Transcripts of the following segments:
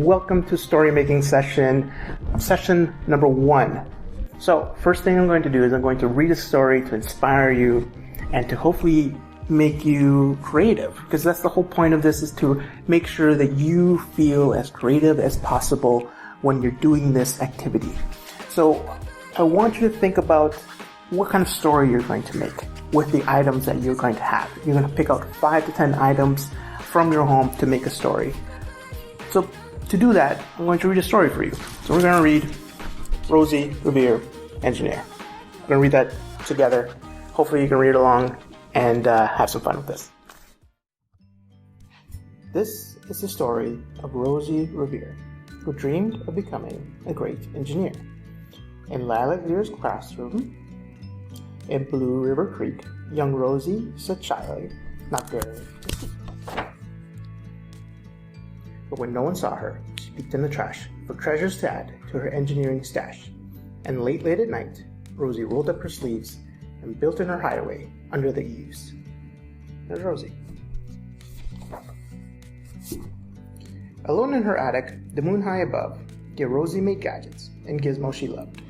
welcome to story making session number 1. So first thing I'm going to do is I'm going to read a story to inspire you and to hopefully make you creative, because that's the whole point of this, is to make sure that you feel as creative as possible when you're doing this activity. So I want you to think about what kind of story you're going to make with the items that you're going to have. You're going to pick out 5 to 10 items from your home to make a story. So to do that, I'm going to read a story for you. So we're going to read Rosie Revere, Engineer. We're going to read that together. Hopefully you can read along and have some fun with this. This is the story of Rosie Revere, who dreamed of becoming a great engineer. In Lilac Lear's classroom in Blue River Creek, young Rosie sat shyly, not daring to speak. But when no one saw her, she peeked in the trash for treasures to add to her engineering stash. And late at night, Rosie rolled up her sleeves and built in her hideaway under the eaves. There's Rosie. Alone in her attic, the moon high above, dear Rosie made gadgets and gizmos she loved.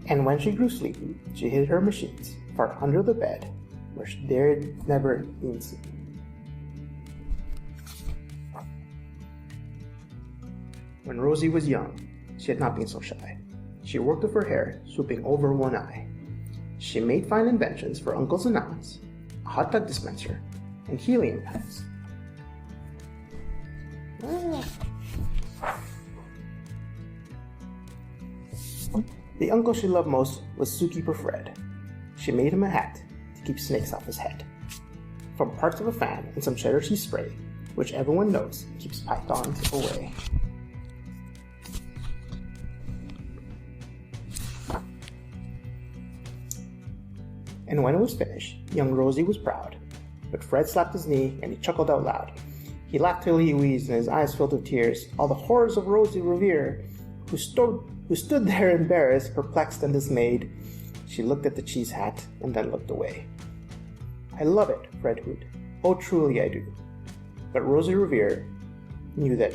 And when she grew sleepy, she hid her machines far under the bed, where she dared never be seen. When Rosie was young, she had not been so shy. She worked with her hair swooping over one eye. She made fine inventions for uncles and aunts, a hot tub dispenser, and helium pads. The uncle she loved most was zookeeper Fred. She made him a hat to keep snakes off his head. From parts of a fan and some cheddar cheese spray, which everyone knows keeps pythons away. And when it was finished, young Rosie was proud. But Fred slapped his knee and he chuckled out loud. He laughed till he wheezed and his eyes filled with tears. All the horrors of Rosie Revere, who stood there embarrassed, perplexed, and dismayed. She looked at the cheese hat and then looked away. I love it, Fred hooted. Oh, truly I do. But Rosie Revere knew that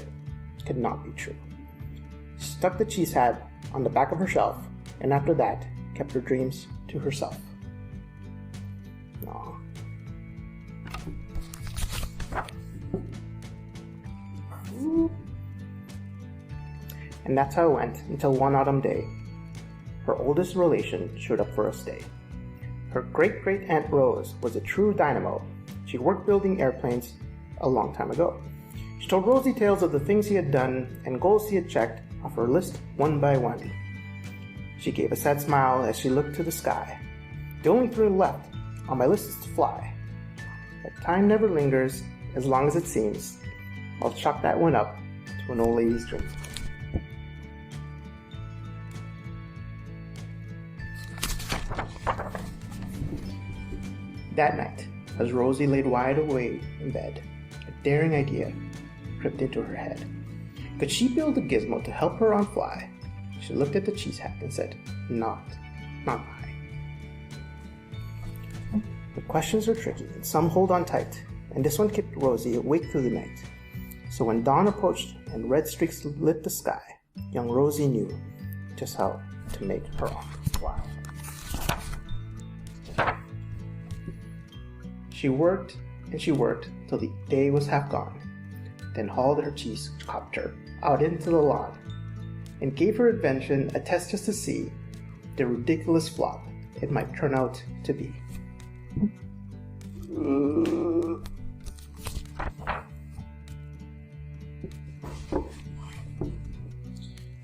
could not be true. She stuck the cheese hat on the back of her shelf, and after that, kept her dreams to herself. Aww. And that's how it went until one autumn day. Her oldest relation showed up for a stay. Her great-great-aunt Rose was a true dynamo. She worked building airplanes a long time ago. She told Rosie tales of the things he had done and goals he had checked off her list one by one. She gave a sad smile as she looked to the sky. The only thrill left on my list is to fly. But time never lingers as long as it seems. I'll chalk that one up to an old lady's dream. That night, as Rosie laid wide awake in bed, a daring idea crept into her head. Could she build a gizmo to help her on fly? She looked at the cheese hat and said, Not I. The questions are tricky, and some hold on tight, and this one kept Rosie awake through the night. So when dawn approached and red streaks lit the sky, young Rosie knew just how to make her own fly. She worked and she worked till the day was half gone, then hauled her cheese copter out into the lawn, and gave her invention a test just to see the ridiculous flop it might turn out to be.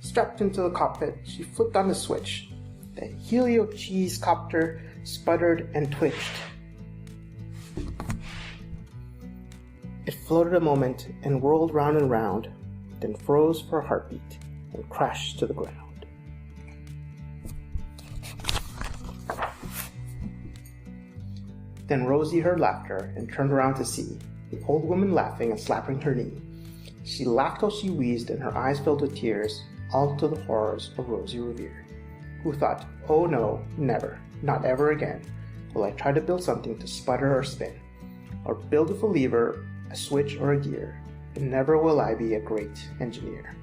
Strapped into the cockpit, she flipped on the switch. The helio cheese copter sputtered and twitched. It floated a moment and whirled round and round, then froze for a heartbeat and crashed to the ground. Then Rosie heard laughter and turned around to see the old woman laughing and slapping her knee. She laughed till she wheezed and her eyes filled with tears, all to the horrors of Rosie Revere, who thought, oh no, never, not ever again, will I try to build something to sputter or spin, or build with a lever, a switch, or a gear. but never will I be a great engineer.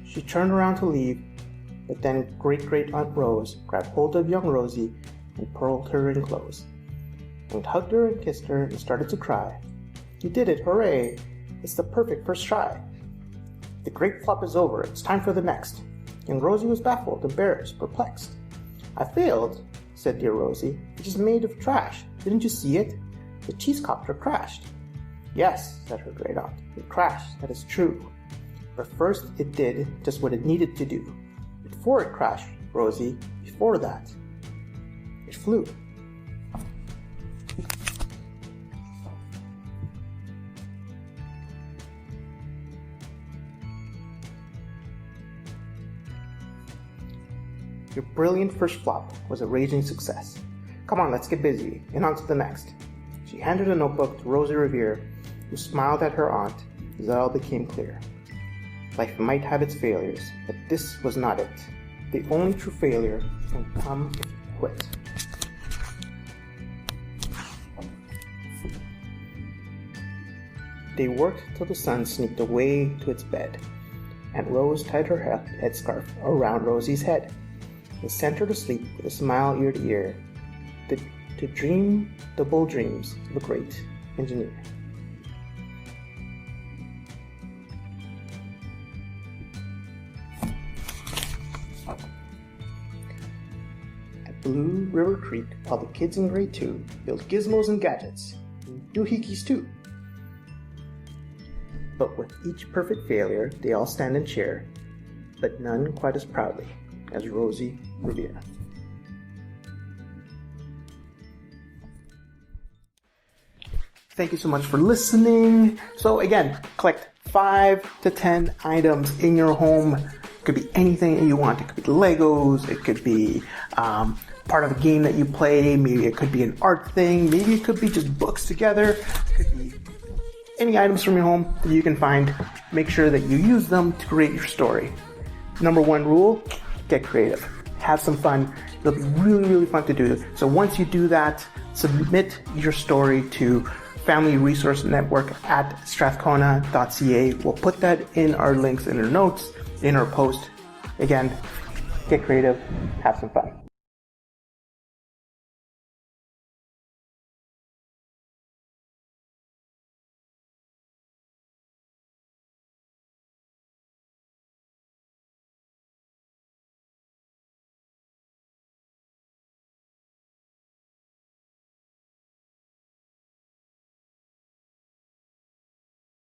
She turned around to leave, but then Great-Great-Aunt Rose grabbed hold of young Rosie and pulled her in close, and hugged her and kissed her and started to cry. "You did it, hooray! It's the perfect first try. The great flop is over, it's time for the next." And Rosie was baffled, embarrassed, perplexed. "I failed," said dear Rosie. "It is made of trash. Didn't you see it? The cheesecopter crashed." "Yes," said her great aunt, "it crashed, that is true. But first it did just what it needed to do. Before it crashed, Rosie, before that, it flew." Your brilliant first flop was a raging success. Come on, let's get busy, and on to the next. She handed a notebook to Rosie Revere, who smiled at her aunt as it all became clear. Life might have its failures, but this was not it. The only true failure can come if you quit. They worked till the sun sneaked away to its bed, and Rose tied her headscarf around Rosie's head and sent her to sleep with a smile ear to ear, to dream the bold dreams of a great engineer. At Blue River Creek, while the kids in grade 2 build gizmos and gadgets, and doohickeys too. But with each perfect failure, they all stand and cheer, but none quite as proudly as Rosie Revere. Thank you so much for listening. So again, collect 5 to 10 items in your home. It could be anything you want. It could be Legos. It could be part of a game that you play. Maybe it could be an art thing. Maybe it could be just books together. It could be any items from your home that you can find. Make sure that you use them to create your story. Number 1 rule, get creative. Have some fun. It'll be really, really fun to do. So once you do that, submit your story to Family Resource Network at strathcona.ca. We'll put that in our links in our notes, in our post. Again, get creative, have some fun.